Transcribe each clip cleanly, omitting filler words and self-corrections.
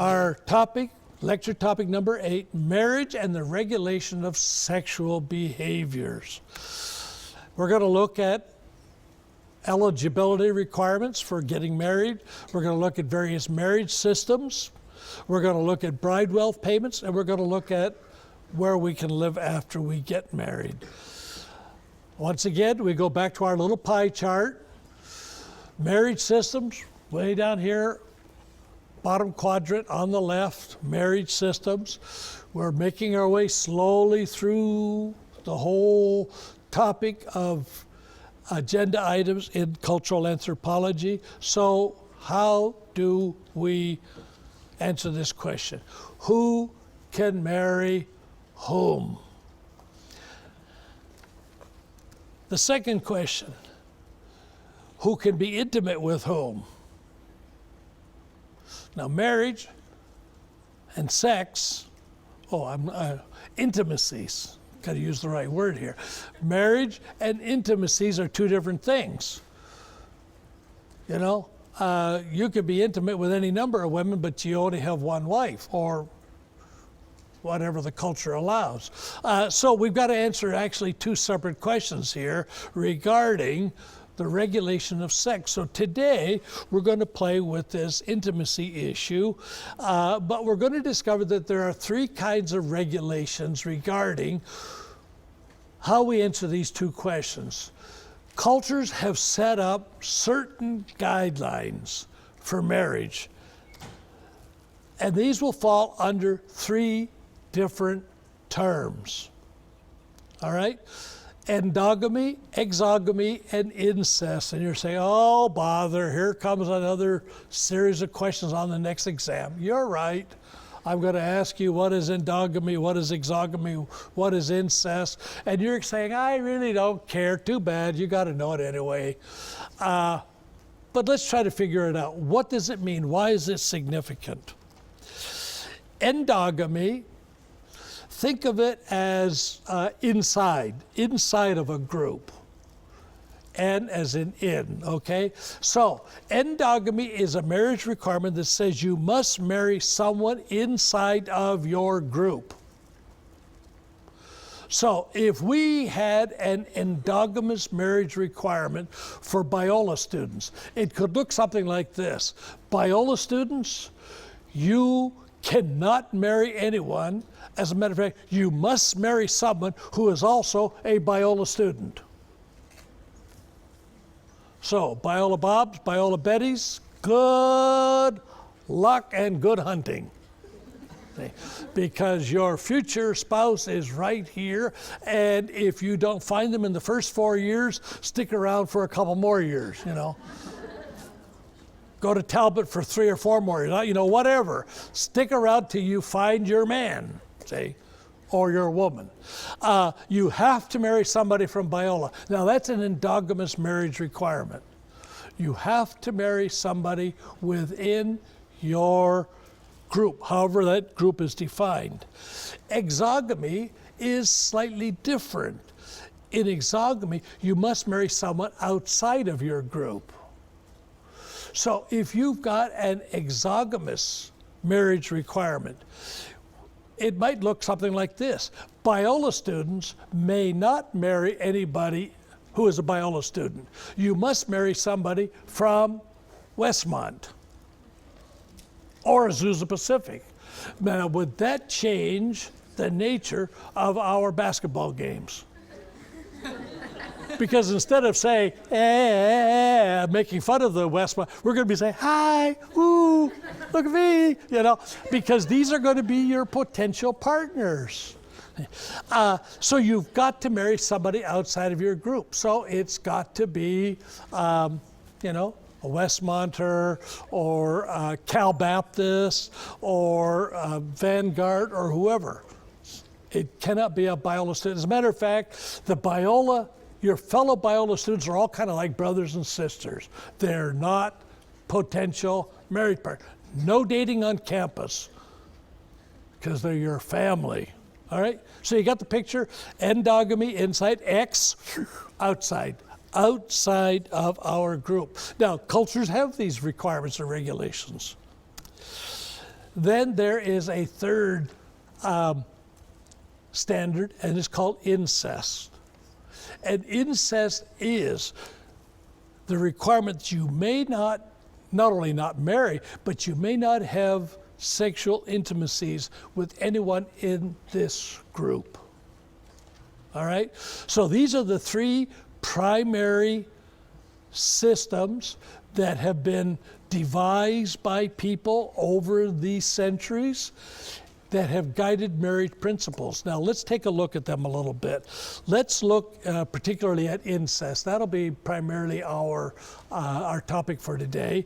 Our topic, lecture topic number 8, marriage and the regulation of sexual behaviors. We're going to look at eligibility requirements for getting married. We're going to look at various marriage systems. We're going to look at bride wealth payments, and we're going to look at where we can live after we get married. Once again, we go back to our little pie chart. Marriage systems, way down here, bottom quadrant on the left, marriage systems. We're making our way slowly through the whole topic of agenda items in cultural anthropology. So how do we answer this question? Who can marry whom? The second question, who can be intimate with whom? Now, marriage and sex, intimacies, got to use the right word here. Marriage and intimacies are two different things. You know, you could be intimate with any number of women, but you only have one wife, or whatever the culture allows. So we've got to answer actually two separate questions here regarding the regulation of sex. So today we're going to play with this intimacy issue, but we're going to discover that there are three kinds of regulations regarding how we answer these two questions. Cultures have set up certain guidelines for marriage, and these will fall under three different terms. All right? Endogamy, exogamy, and incest. And you're saying, oh, bother, here comes another series of questions on the next exam. You're right. I'm going to ask you, what is endogamy, what is exogamy, what is incest? And you're saying, I really don't care. Too bad, you got to know it anyway. But let's try to figure it out. What does it mean? Why is it significant? Endogamy, think of it as inside of a group. En as in in, okay? So, endogamy is a marriage requirement that says you must marry someone inside of your group. So, if we had an endogamous marriage requirement for Biola students, it could look something like this. Biola students, you cannot marry anyone. As a matter of fact, you must marry someone who is also a Biola student. So, Biola Bobs, Biola Bettys, good luck and good hunting. Because your future spouse is right here, and if you don't find them in the first 4 years, stick around for a couple more years, you know. Go to Talbot for 3 or 4 more years, you know, whatever. Stick around till you find your man, say, or your woman. You have to marry somebody from Biola. Now that's an endogamous marriage requirement. You have to marry somebody within your group, however that group is defined. Exogamy is slightly different. In exogamy, you must marry someone outside of your group. So if you've got an exogamous marriage requirement, it might look something like this. Biola students may not marry anybody who is a Biola student. You must marry somebody from Westmont or Azusa Pacific. Now, would that change the nature of our basketball games? Because instead of saying, making fun of the Westmont, we're going to be saying, hi, ooh, look at me, you know, because these are going to be your potential partners. So you've got to marry somebody outside of your group. So it's got to be, you know, a Westmonter or Cal Baptist or Vanguard or whoever. It cannot be a Biola student. As a matter of fact, your fellow Biola students are all kind of like brothers and sisters. They're not potential marriage partners. No dating on campus because they're your family. All right? So you got the picture. Endogamy inside, X outside. Outside of our group. Now, cultures have these requirements and regulations. Then there is a third standard, and it's called incest. And incest is the requirement that you may not only not marry, but you may not have sexual intimacies with anyone in this group. All right? So these are the three primary systems that have been devised by people over the centuries that have guided marriage principles. Now let's take a look at them a little bit. Let's look particularly at incest. That'll be primarily our topic for today.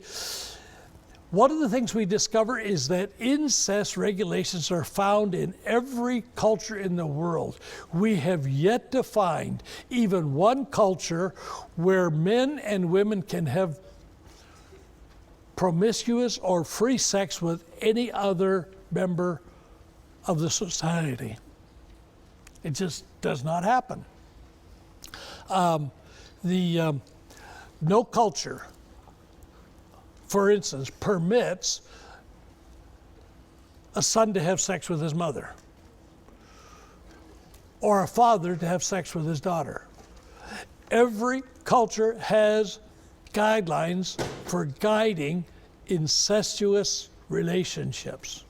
One of the things we discover is that incest regulations are found in every culture in the world. We have yet to find even one culture where men and women can have promiscuous or free sex with any other member of the society. It just does not happen. No culture, for instance, permits a son to have sex with his mother, or a father to have sex with his daughter. Every culture has guidelines for guiding incestuous relationships.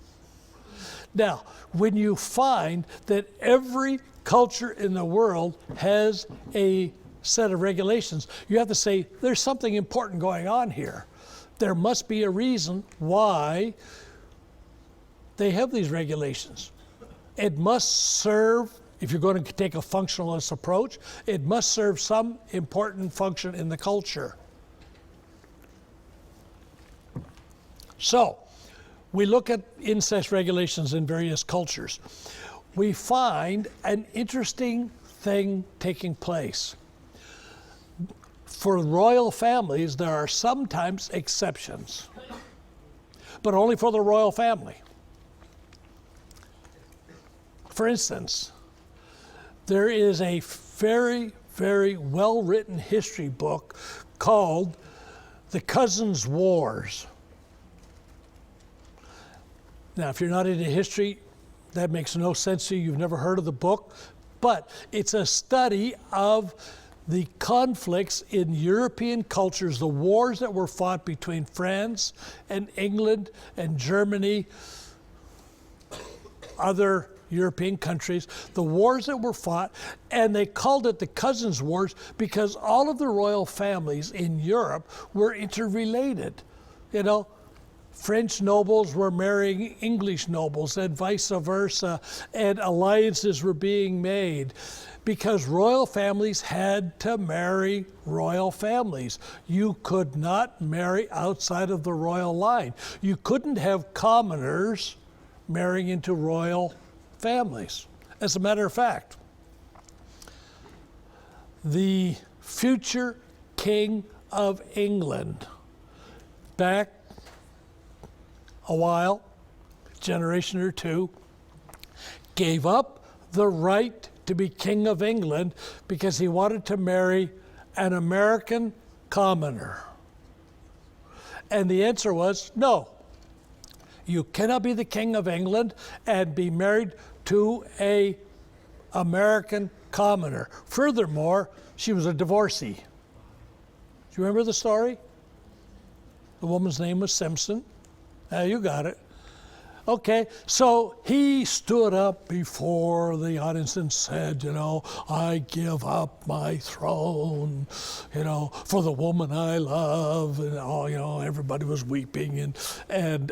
Now, when you find that every culture in the world has a set of regulations, you have to say, there's something important going on here. There must be a reason why they have these regulations. It must serve, if you're going to take a functionalist approach, it must serve some important function in the culture. So, we look at incest regulations in various cultures. We find an interesting thing taking place. For royal families, there are sometimes exceptions, but only for the royal family. For instance, there is a very, very well-written history book called The Cousins' Wars. Now, if you're not into history, that makes no sense to you. You've never heard of the book. But it's a study of the conflicts in European cultures, the wars that were fought between France and England and Germany, other European countries, the wars that were fought, and they called it the Cousins' Wars because all of the royal families in Europe were interrelated. You know, French nobles were marrying English nobles and vice versa, and alliances were being made because royal families had to marry royal families. You could not marry outside of the royal line. You couldn't have commoners marrying into royal families. As a matter of fact, the future King of England, back a while, generation or two, gave up the right to be King of England because he wanted to marry an American commoner. And the answer was no. You cannot be the King of England and be married to an American commoner. Furthermore, she was a divorcee. Do you remember the story? The woman's name was Simpson. You got it. Okay, so he stood up before the audience and said, you know, I give up my throne, you know, for the woman I love, and all, you know, everybody was weeping, and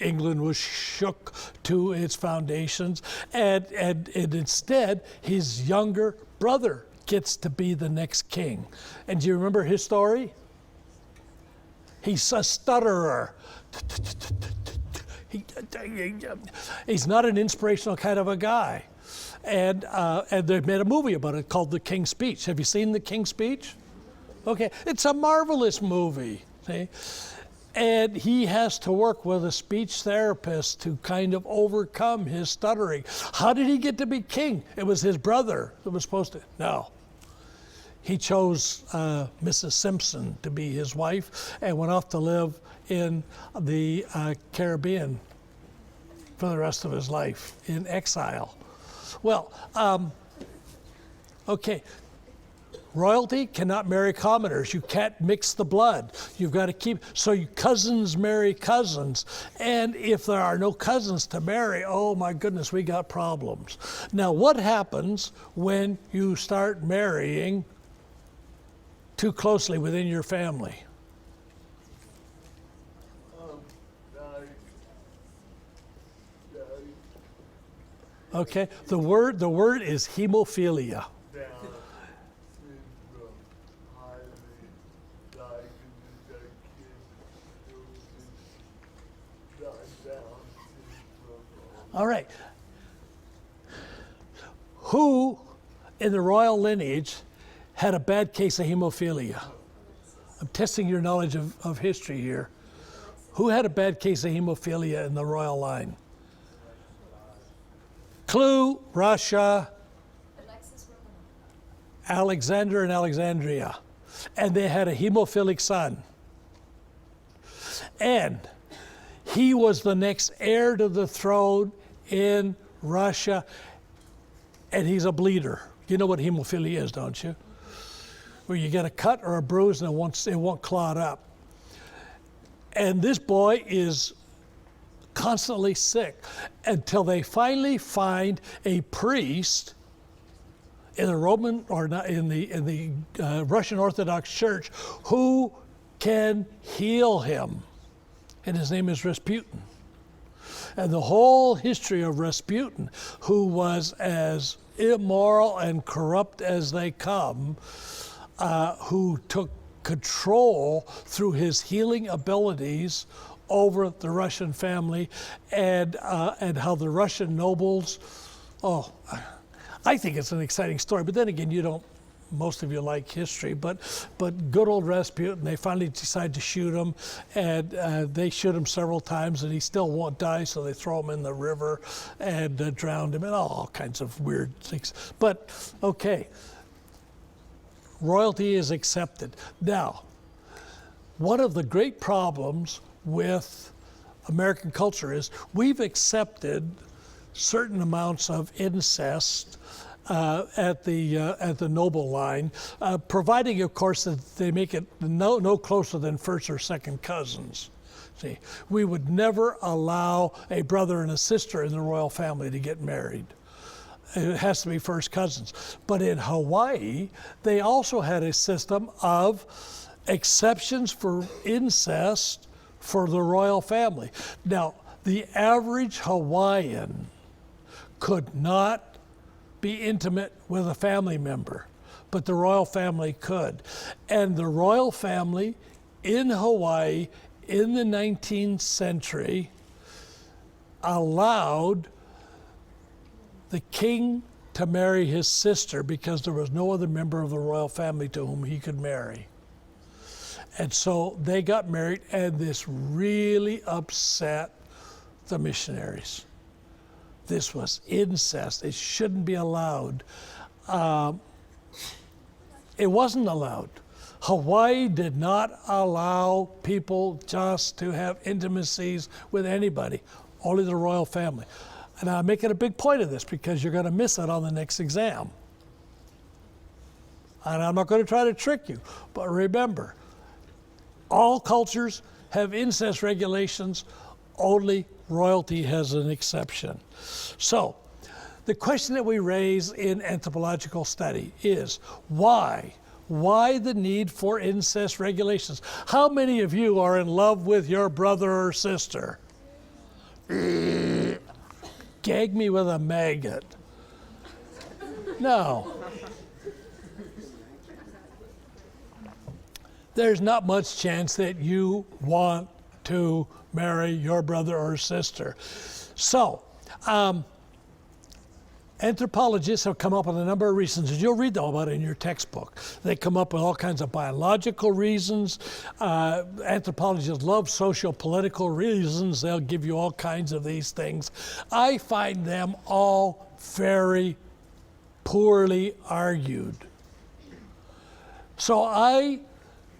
England was shook to its foundations, and instead his younger brother gets to be the next king. And do you remember his story? He's a stutterer. He's not an inspirational kind of a guy. And they made a movie about it called The King's Speech. Have you seen The King's Speech? Okay, it's a marvelous movie. See? And he has to work with a speech therapist to kind of overcome his stuttering. How did he get to be king? It was his brother that was supposed to. No. he chose Mrs. Simpson to be his wife and went off to live in the Caribbean for the rest of his life in exile. Well, okay. Royalty cannot marry commoners. You can't mix the blood. You've got to keep, so cousins marry cousins. And if there are no cousins to marry, oh my goodness, we got problems. Now, what happens when you start marrying too closely within your family? Okay, the word is hemophilia. All right. Who in the royal lineage had a bad case of hemophilia? I'm testing your knowledge of history here. Who had a bad case of hemophilia in the royal line? Clue, Russia, Alexander and Alexandria. And they had a hemophilic son. And he was the next heir to the throne in Russia, and he's a bleeder. You know what hemophilia is, don't you? Where you get a cut or a bruise and it won't clot up. And this boy is constantly sick until they finally find a priest in the Roman or not in the Russian Orthodox Church who can heal him, and his name is Rasputin. And the whole history of Rasputin, who was as immoral and corrupt as they come, who took control through his healing abilities over the Russian family, and how the Russian nobles, I think it's an exciting story. But then again, most of you like history, but good old Rasputin, they finally decide to shoot him, and they shoot him several times, and he still won't die, so they throw him in the river and drown him, and all kinds of weird things. But, okay, royalty is accepted. Now, one of the great problems with American culture is we've accepted certain amounts of incest at the noble line, providing, of course, that they make it no closer than first or second cousins. See, we would never allow a brother and a sister in the royal family to get married. It has to be first cousins. But in Hawaii, they also had a system of exceptions for incest for the royal family. Now, the average Hawaiian could not be intimate with a family member, but the royal family could. And the royal family in Hawaii in the 19th century allowed the king to marry his sister because there was no other member of the royal family to whom he could marry. And so they got married, and this really upset the missionaries. This was incest. It shouldn't be allowed. It wasn't allowed. Hawaii did not allow people just to have intimacies with anybody, only the royal family. And I'm making a big point of this because you're going to miss it on the next exam. And I'm not going to try to trick you, but remember, all cultures have incest regulations, only royalty has an exception. So, the question that we raise in anthropological study is, why? Why the need for incest regulations? How many of you are in love with your brother or sister? Gag me with a maggot. No. There's not much chance that you want to marry your brother or sister. So, anthropologists have come up with a number of reasons, and you'll read them about it in your textbook. They come up with all kinds of biological reasons. Anthropologists love socio-political reasons. They'll give you all kinds of these things. I find them all very poorly argued. So I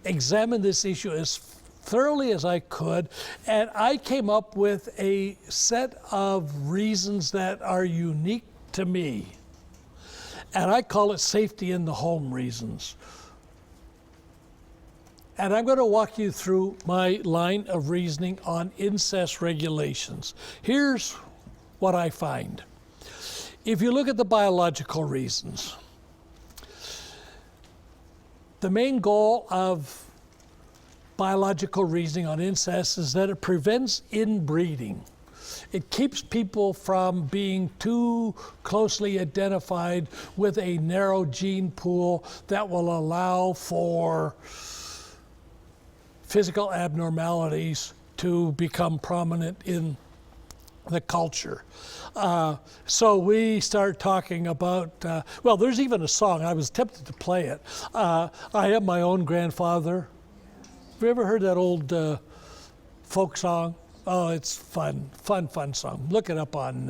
examined this issue as thoroughly as I could, and I came up with a set of reasons that are unique to me. And I call it safety in the home reasons. And I'm going to walk you through my line of reasoning on incest regulations. Here's what I find. If you look at the biological reasons, the main goal of biological reasoning on incest is that it prevents inbreeding. It keeps people from being too closely identified with a narrow gene pool that will allow for physical abnormalities to become prominent in the culture. So we start talking about, well, there's even a song, I was tempted to play it. I Am My Own Grandfather. Have you ever heard that old folk song? Oh, it's fun song. Look it up on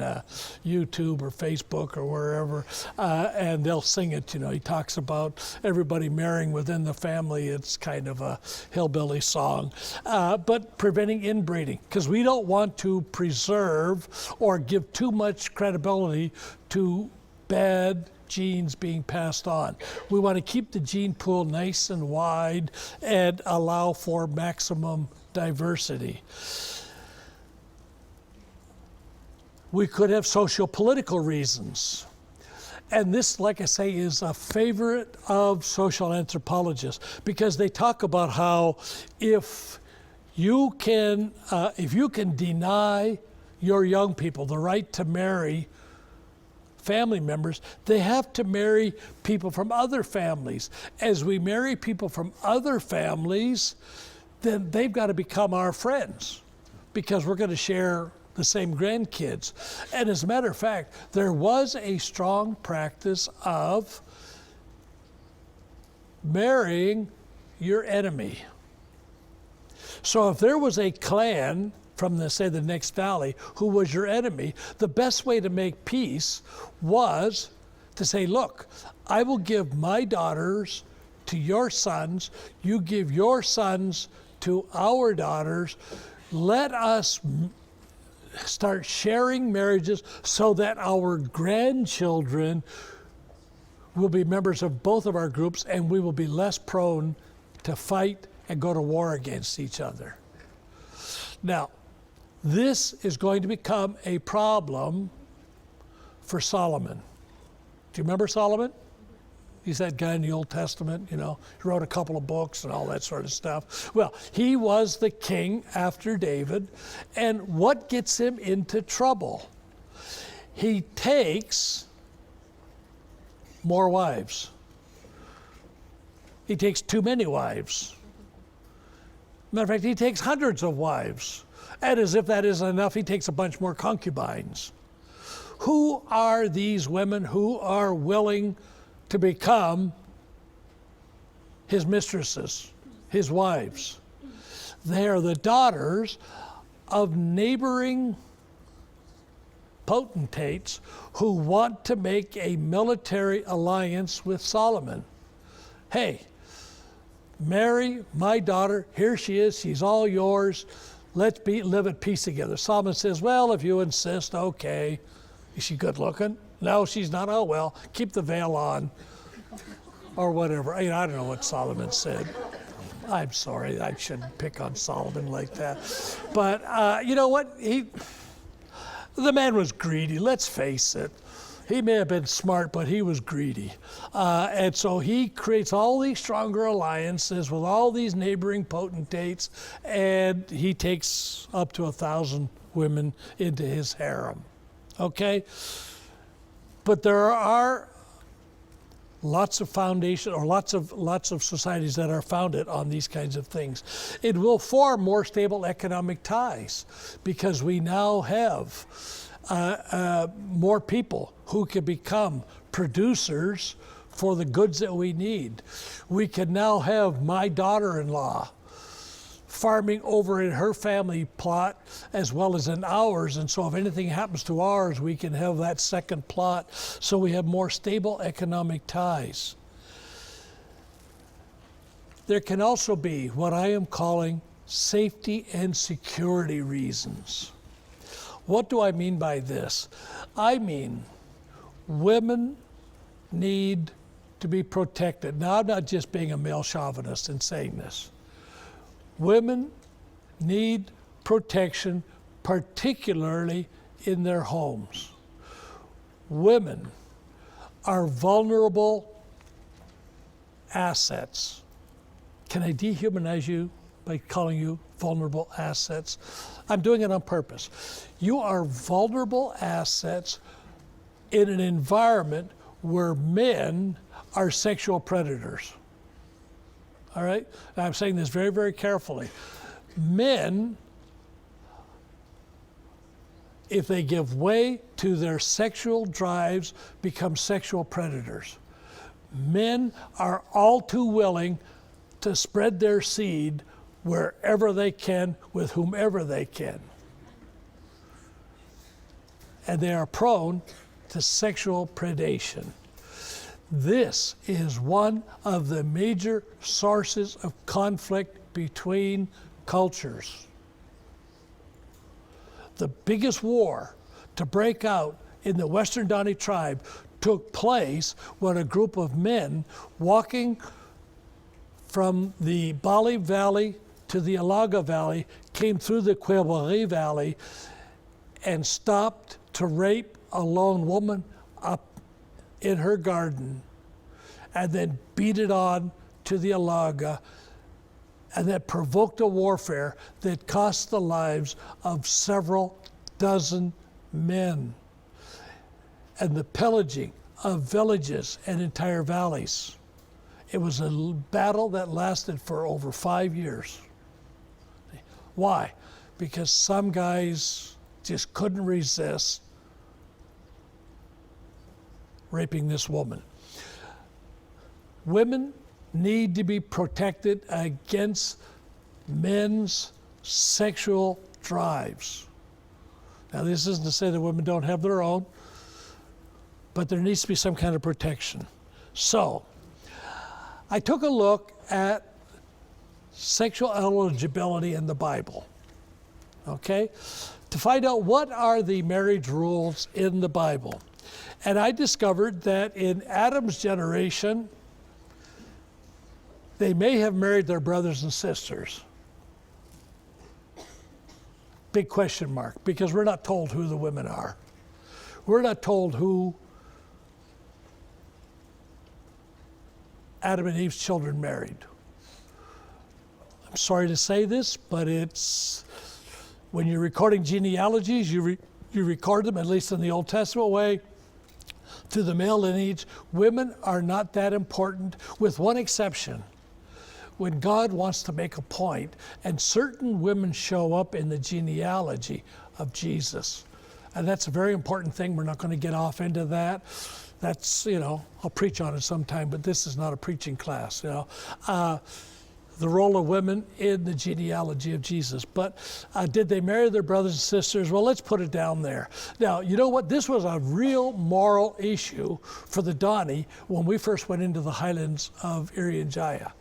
YouTube or Facebook or wherever, and they'll sing it. You know, he talks about everybody marrying within the family. It's kind of a hillbilly song, but preventing inbreeding, because we don't want to preserve or give too much credibility to bad genes being passed on. We want to keep the gene pool nice and wide and allow for maximum diversity. We could have socio-political reasons. And this, like I say, is a favorite of social anthropologists, because they talk about how if you can deny your young people the right to marry family members, they have to marry people from other families. As we marry people from other families, then they've got to become our friends, because we're going to share the same grandkids. And as a matter of fact, there was a strong practice of marrying your enemy. So if there was a clan from the, say, the next valley who was your enemy, the best way to make peace was to say, look, I will give my daughters to your sons, you give your sons to our daughters, let us start sharing marriages so that our grandchildren will be members of both of our groups, and we will be less prone to fight and go to war against each other. Now, this is going to become a problem for Solomon. Do you remember Solomon? He's that guy in the Old Testament, you know, he wrote a couple of books and all that sort of stuff. Well, he was the king after David, and what gets him into trouble? He takes more wives. He takes too many wives. Matter of fact, he takes hundreds of wives. And as if that isn't enough, he takes a bunch more concubines. Who are these women who are willing to become his mistresses, his wives? They are the daughters of neighboring potentates who want to make a military alliance with Solomon. Hey, marry my daughter, here she is, she's all yours, let's live at peace together. Solomon says, well, if you insist, okay. Is she good looking? No, she's not. Oh, well, keep the veil on, or whatever. I don't know what Solomon said. I'm sorry, I shouldn't pick on Solomon like that. But you know what? The man was greedy, let's face it. He may have been smart, but he was greedy. And so he creates all these stronger alliances with all these neighboring potentates, and he takes up to 1,000 women into his harem. Okay? But there are lots of foundations, or lots of societies that are founded on these kinds of things. It will form more stable economic ties, because we now have more people who can become producers for the goods that we need. We can now have my daughter-in-law farming over in her family plot as well as in ours, and so if anything happens to ours, we can have that second plot, so we have more stable economic ties. there can also be what I am calling safety and security reasons. What do I mean by this? I mean, women need to be protected. Now, I'm not just being a male chauvinist in saying this. Women need protection, particularly in their homes. Women are vulnerable assets. Can I dehumanize you by calling you vulnerable assets? I'm doing it on purpose. You are vulnerable assets in an environment where men are sexual predators. All right? And I'm saying this very, very carefully. Men, if they give way to their sexual drives, become sexual predators. Men are all too willing to spread their seed wherever they can, with whomever they can. And they are prone to sexual predation. This is one of the major sources of conflict between cultures. The biggest war to break out in the Western Dani tribe took place when a group of men walking from the Bali Valley to the Alaga Valley came through the Quebari Valley and stopped to rape a lone woman up in her garden, and then beat it on to the Alaga, and that provoked a warfare that cost the lives of several dozen men, and the pillaging of villages and entire valleys. It was a battle that lasted for over 5 years. Why? Because some guys just couldn't resist raping this woman. Women need to be protected against men's sexual drives. Now, this isn't to say that women don't have their own, but there needs to be some kind of protection. So, I took a look at sexual eligibility in the Bible, okay, to find out what are the marriage rules in the Bible. And I discovered that in Adam's generation, they may have married their brothers and sisters. Big question mark, because we're not told who the women are. We're not told who Adam and Eve's children married. I'm sorry to say this, but it's, when you're recording genealogies, you record them, at least in the Old Testament way, to the male lineage. Women are not that important, with one exception. When God wants to make a point, and certain women show up in the genealogy of Jesus. And that's a very important thing. We're not going to get off into that. That's, I'll preach on it sometime, but this is not a preaching class, the role of women in the genealogy of Jesus. But did they marry their brothers and sisters? Well, let's put it down there. Now, you know what? This was a real moral issue for the Dani when we first went into the highlands of Irian Jaya,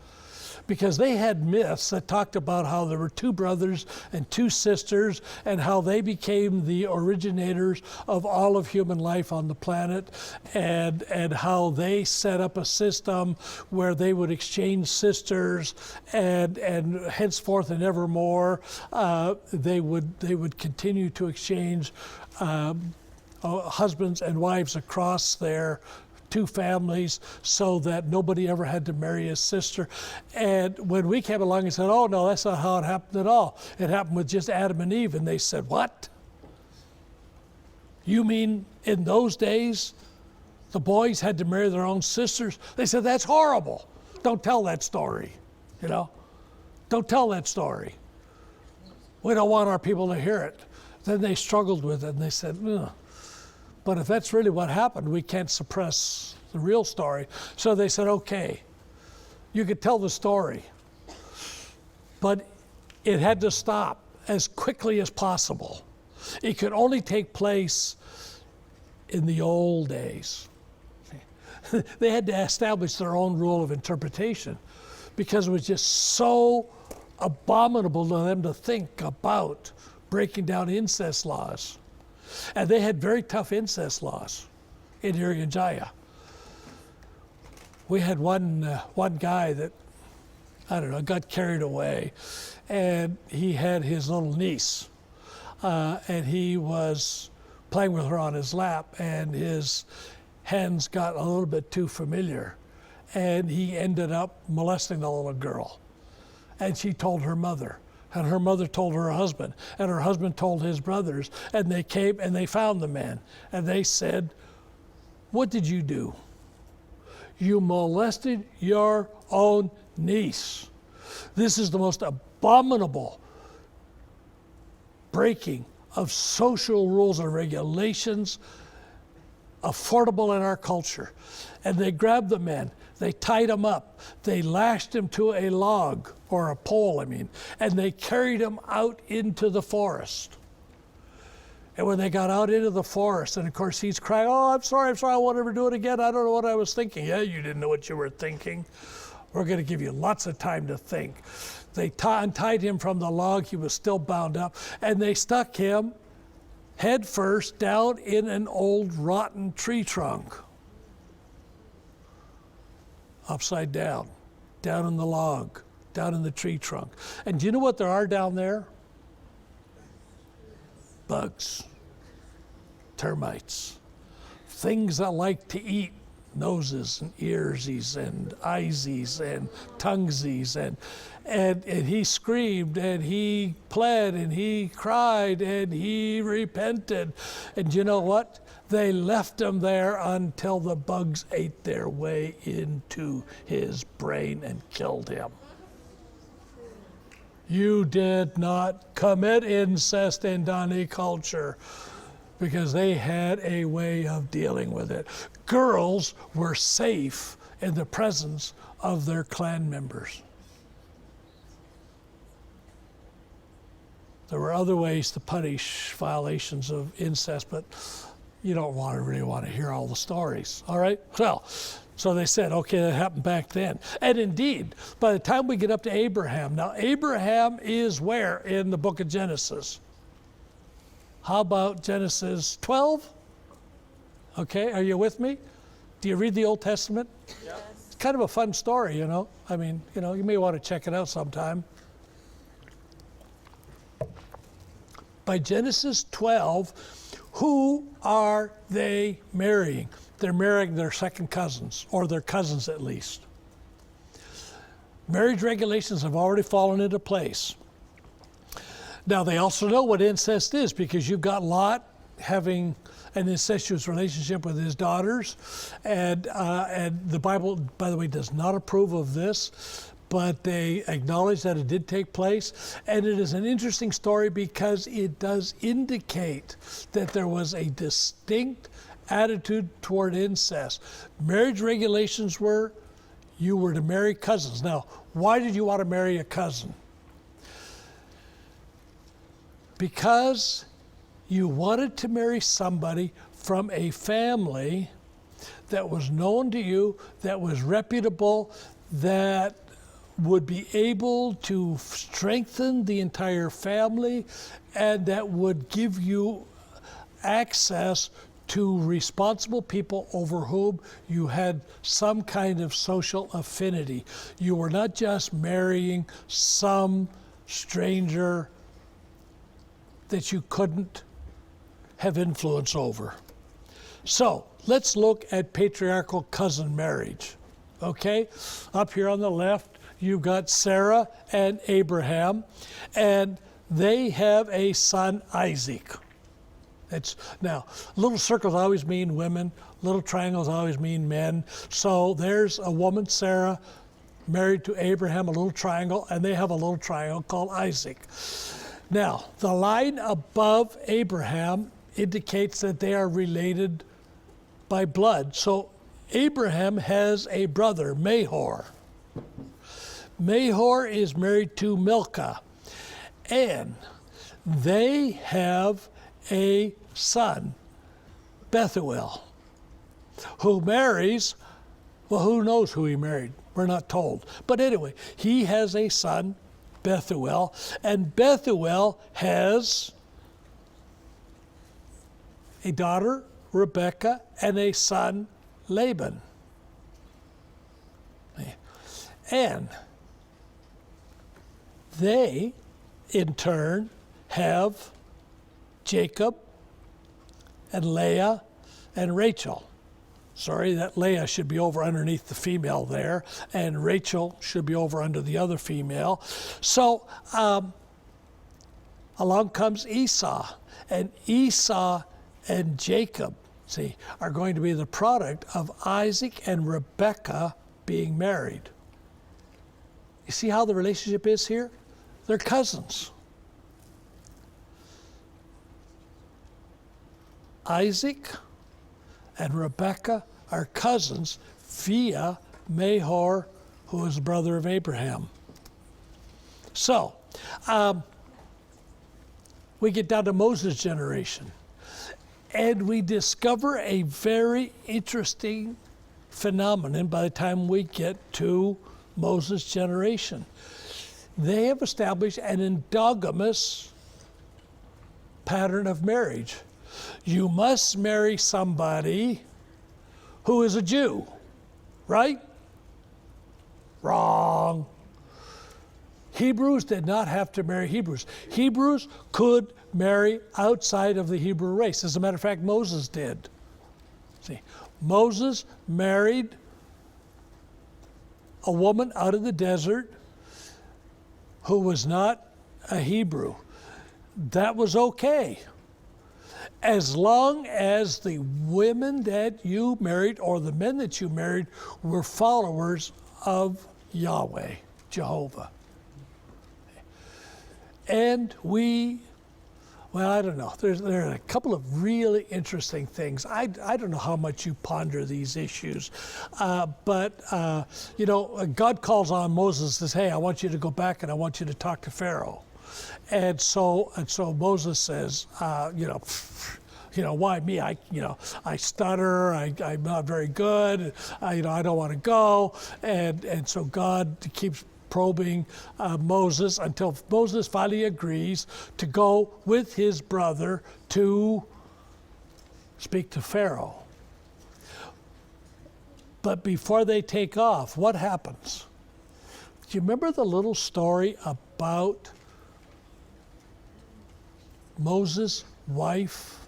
because they had myths that talked about how there were 2 brothers and 2 sisters, and how they became the originators of all of human life on the planet, and how they set up a system where they would exchange sisters, and henceforth and evermore they would continue to exchange husbands and wives across their 2 families, so that nobody ever had to marry his sister. And when we came along and said, oh no, that's not how it happened at all. It happened with just Adam and Eve. And they said, what? You mean in those days, the boys had to marry their own sisters? They said, that's horrible. Don't tell that story, Don't tell that story. We don't want our people to hear it. Then they struggled with it, and they said, ugh. But if that's really what happened, we can't suppress the real story. So they said, okay, you could tell the story, but it had to stop as quickly as possible. It could only take place in the old days. They had to establish their own rule of interpretation, because it was just so abominable to them to think about breaking down incest laws. And they had very tough incest laws in Irian Jaya. We had one guy that, I don't know, got carried away, and he had his little niece, and he was playing with her on his lap, and his hands got a little bit too familiar, and he ended up molesting the little girl. And she told her mother, and her mother told her husband, and her husband told his brothers, and they came and they found the man, and they said, "What did you do? You molested your own niece. This is the most abominable breaking of social rules and regulations affordable in our culture." And they grabbed the man, they tied him up, they lashed him to a log, or a pole, and they carried him out into the forest. And when they got out into the forest, and of course he's crying, "Oh, I'm sorry, I won't ever do it again. I don't know what I was thinking." "Yeah, you didn't know what you were thinking. We're going to give you lots of time to think." They untied him from the log. He was still bound up. And they stuck him head first down in an old rotten tree trunk. Upside down in the log, down in the tree trunk. And do you know what there are down there? Bugs, termites, things that like to eat noses and earsies and eyesies and tonguesies, and he screamed and he pled and he cried and he repented. And you know what? They left him there until the bugs ate their way into his brain and killed him. You did not commit incest in Dani culture, because they had a way of dealing with it. Girls were safe in the presence of their clan members. There were other ways to punish violations of incest, but you don't really want to hear all the stories, all right? Well, so they said, okay, that happened back then. And indeed, by the time we get up to Abraham, now Abraham is where in the book of Genesis? How about Genesis 12? Okay, are you with me? Do you read the Old Testament? Yes. It's kind of a fun story, you know. You may want to check it out sometime. By Genesis 12, who are they marrying? They're marrying their second cousins, or their cousins at least. Marriage regulations have already fallen into place. Now, they also know what incest is, because you've got Lot having an incestuous relationship with his daughters, and the Bible, by the way, does not approve of this, but they acknowledge that it did take place. And it is an interesting story because it does indicate that there was a distinct attitude toward incest. Marriage regulations were, you were to marry cousins. Now, why did you want to marry a cousin? Because you wanted to marry somebody from a family that was known to you, that was reputable, that would be able to strengthen the entire family, and that would give you access to responsible people over whom you had some kind of social affinity. You were not just marrying some stranger that you couldn't have influence over. So let's look at patriarchal cousin marriage. Okay, up here on the left, you've got Sarah and Abraham, and they have a son, Isaac. Now, little circles always mean women, little triangles always mean men. So there's a woman, Sarah, married to Abraham, a little triangle, and they have a little triangle called Isaac. Now, the line above Abraham indicates that they are related by blood. So Abraham has a brother, Mahor. Mahor is married to Milcah, and they have a son, Bethuel, who marries Well, who knows who he married? We're not told. But anyway, he has a son, Bethuel, and Bethuel has a daughter, Rebekah, and a son, Laban. And they, in turn, have Jacob and Leah and Rachel. Sorry, that Leah should be over underneath the female there, and Rachel should be over under the other female. So along comes Esau, and Esau and Jacob, see, are going to be the product of Isaac and Rebekah being married. You see how the relationship is here? They're cousins. Isaac and Rebekah are cousins via Mahor, who is the brother of Abraham. So, we get down to Moses' generation, and we discover a very interesting phenomenon by the time we get to Moses' generation. They have established an endogamous pattern of marriage. You must marry somebody who is a Jew, right? Wrong. Hebrews did not have to marry Hebrews. Hebrews could marry outside of the Hebrew race. As a matter of fact, Moses did. See, Moses married a woman out of the desert who was not a Hebrew. That was okay, as long as the women that you married or the men that you married were followers of Yahweh, Jehovah. And I don't know. There are a couple of really interesting things. I don't know how much you ponder these issues, but God calls on Moses and says, "Hey, I want you to go back and I want you to talk to Pharaoh." And so Moses says, why me? I stutter. I'm not very good. I don't want to go. And so God keeps probing Moses until Moses finally agrees to go with his brother to speak to Pharaoh. But before they take off, what happens? Do you remember the little story about Moses' wife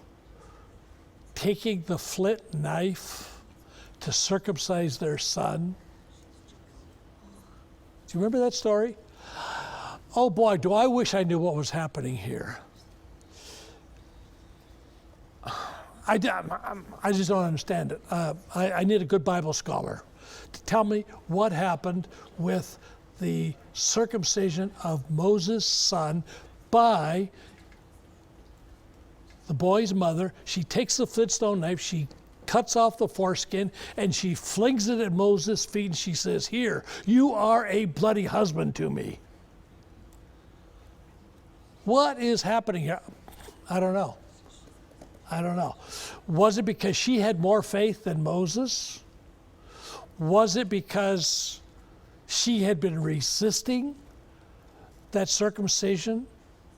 taking the flint knife to circumcise their son? Do you remember that story? Oh boy, do I wish I knew what was happening here. I just don't understand it. I need a good Bible scholar to tell me what happened with the circumcision of Moses' son by the boy's mother. She takes the flintstone knife, she cuts off the foreskin, and she flings it at Moses' feet, and she says, "Here, you are a bloody husband to me." What is happening here? I don't know. Was it because she had more faith than Moses? Was it because she had been resisting that circumcision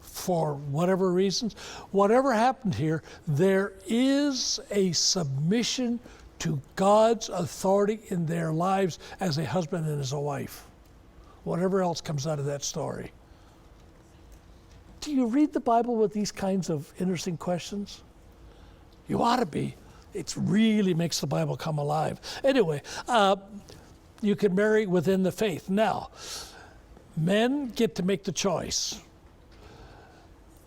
for whatever reasons? Whatever happened here, there is a submission to God's authority in their lives as a husband and as a wife. Whatever else comes out of that story. Do you read the Bible with these kinds of interesting questions? You ought to be. It really makes the Bible come alive. Anyway, you can marry within the faith. Now, men get to make the choice.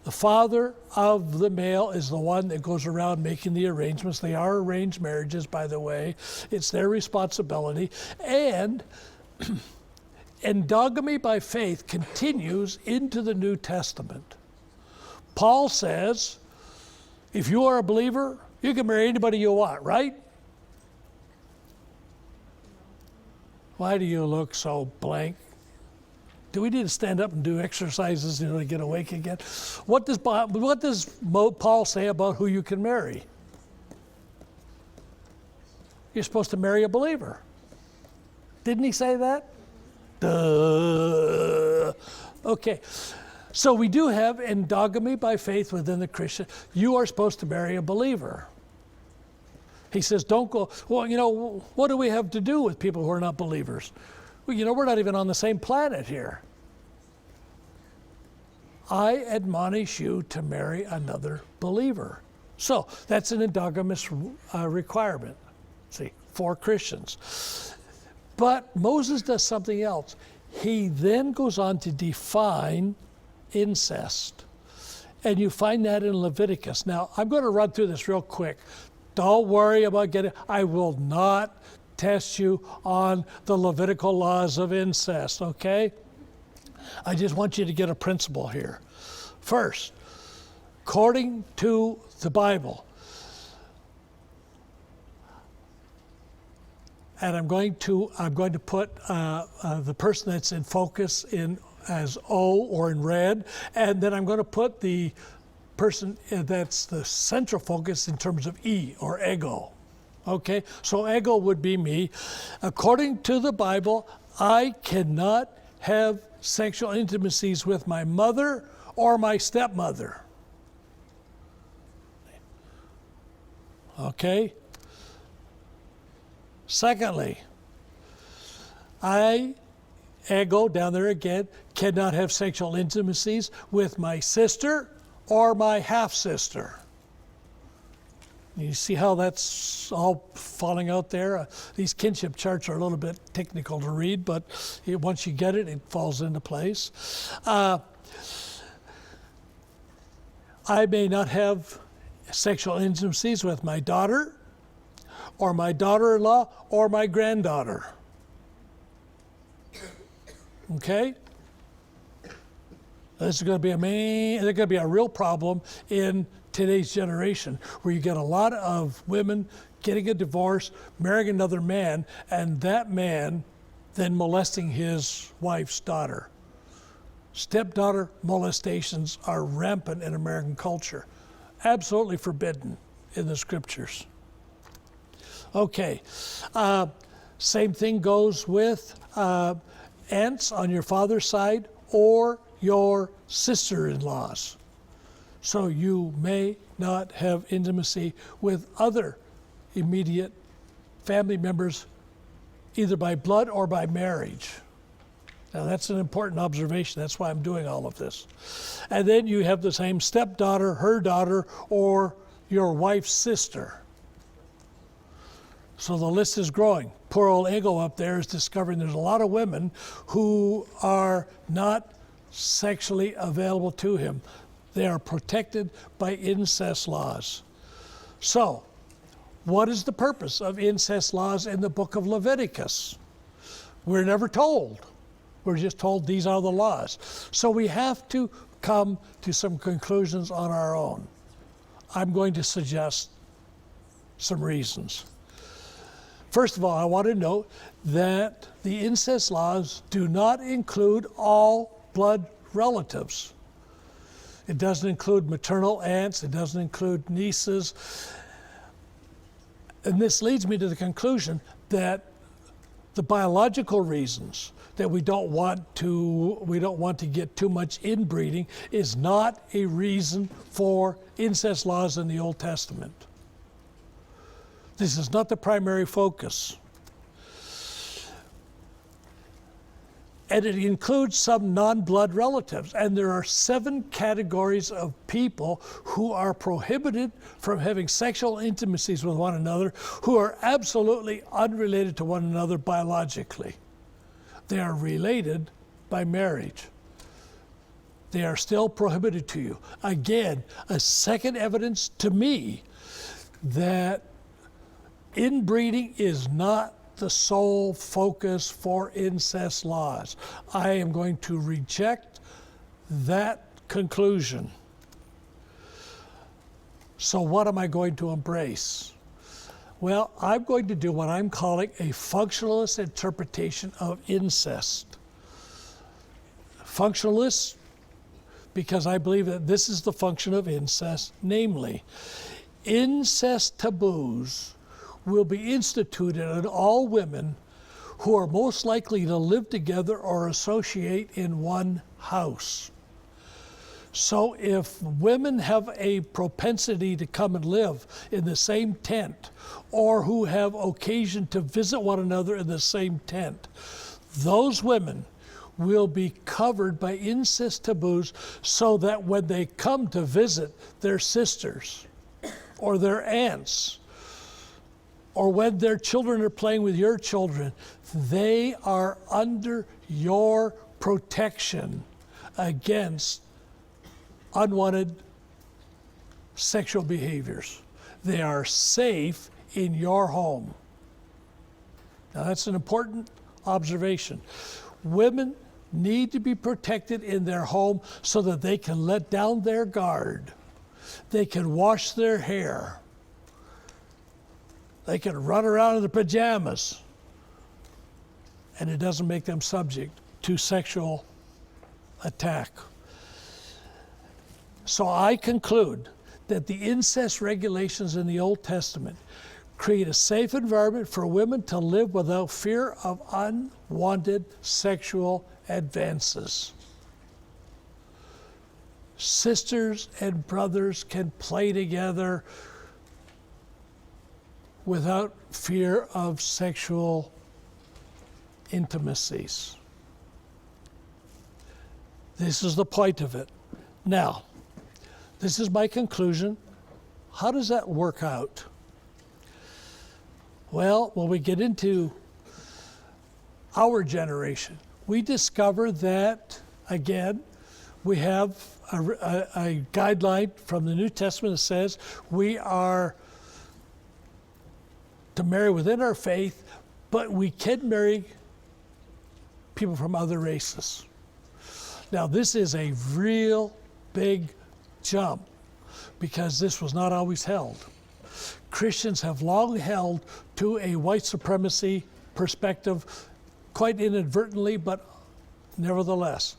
The father of the male is the one that goes around making the arrangements. They are arranged marriages, by the way. It's their responsibility. And endogamy by faith continues into the New Testament. Paul says, if you are a believer, you can marry anybody you want, right? Why do you look so blank? Do we need to stand up and do exercises to get awake again? What does Paul say about who you can marry? You're supposed to marry a believer. Didn't he say that? Duh. Okay. So we do have endogamy by faith within the Christian. You are supposed to marry a believer. He says, don't go, well, you know, what do we have to do with people who are not believers? Well, you know, we're not even on the same planet here. I admonish you to marry another believer. So that's an endogamous requirement, see, for Christians. But Moses does something else. He then goes on to define incest. And you find that in Leviticus. Now, I'm going to run through this real quick. Don't worry about I will not test you on the Levitical laws of incest, okay? I just want you to get a principle here. First, according to the Bible, and I'm going to put the person that's in focus in as O or in red, and then I'm going to put the person that's the central focus in terms of E or ego. Okay, so ego would be me. According to the Bible, I cannot have sexual intimacies with my mother or my stepmother. Okay? Secondly, I, ego, down there again, cannot have sexual intimacies with my sister or my half-sister. You see how that's all falling out there? These kinship charts are a little bit technical to read, but once you get it, it falls into place. I may not have sexual intimacies with my daughter, or my daughter-in-law, or my granddaughter. Okay? This is going to be a real problem in today's generation, where you get a lot of women getting a divorce, marrying another man, and that man then molesting his wife's daughter. Stepdaughter molestations are rampant in American culture. Absolutely forbidden in the scriptures. Okay, same thing goes with aunts on your father's side or your sister-in-laws. So you may not have intimacy with other immediate family members, either by blood or by marriage. Now that's an important observation. That's why I'm doing all of this. And then you have the same stepdaughter, her daughter, or your wife's sister. So the list is growing. Poor old ego up there is discovering there's a lot of women who are not sexually available to him. They are protected by incest laws. So, what is the purpose of incest laws in the book of Leviticus? We're never told. We're just told these are the laws. So we have to come to some conclusions on our own. I'm going to suggest some reasons. First of all, I want to note that the incest laws do not include all blood relatives. It doesn't include maternal aunts, it doesn't include nieces. And this leads me to the conclusion that the biological reasons that we don't want to get too much inbreeding is not a reason for incest laws in the Old Testament. This is not the primary focus. And it includes some non-blood relatives. And there are 7 categories of people who are prohibited from having sexual intimacies with one another, who are absolutely unrelated to one another biologically. They are related by marriage. They are still prohibited to you. Again, a second evidence to me that inbreeding is not the sole focus for incest laws. I am going to reject that conclusion. So what am I going to embrace? Well, I'm going to do what I'm calling a functionalist interpretation of incest. Functionalist, because I believe that this is the function of incest, namely, incest taboos will be instituted on all women who are most likely to live together or associate in one house. So if women have a propensity to come and live in the same tent, or who have occasion to visit one another in the same tent, those women will be covered by incest taboos, so that when they come to visit their sisters or their aunts, or when their children are playing with your children, they are under your protection against unwanted sexual behaviors. They are safe in your home. Now that's an important observation. Women need to be protected in their home so that they can let down their guard. They can wash their hair. They can run around in their pajamas. And it doesn't make them subject to sexual attack. So I conclude that the incest regulations in the Old Testament create a safe environment for women to live without fear of unwanted sexual advances. Sisters and brothers can play together without fear of sexual intimacies. This is the point of it. Now, this is my conclusion. How does that work out? Well, when we get into our generation, we discover that, again, we have a guideline from the New Testament that says we are to marry within our faith, but we can marry people from other races. Now, this is a real big jump, because this was not always held. Christians have long held to a white supremacy perspective, quite inadvertently, but nevertheless.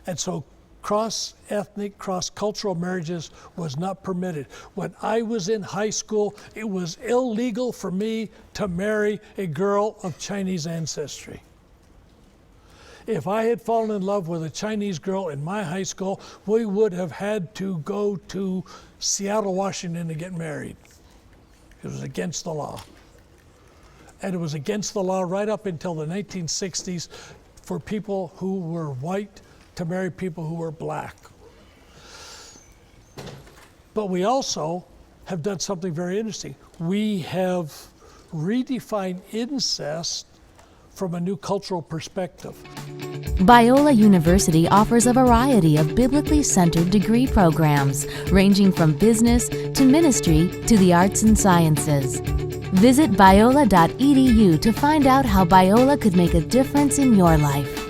And so cross-ethnic, cross-cultural marriages was not permitted. When I was in high school, it was illegal for me to marry a girl of Chinese ancestry. If I had fallen in love with a Chinese girl in my high school, we would have had to go to Seattle, Washington to get married. It was against the law. And it was against the law right up until the 1960s for people who were white to marry people who were black. But we also have done something very interesting. We have redefined incest from a new cultural perspective. Biola University offers a variety of biblically centered degree programs, ranging from business to ministry to the arts and sciences. Visit biola.edu to find out how Biola could make a difference in your life.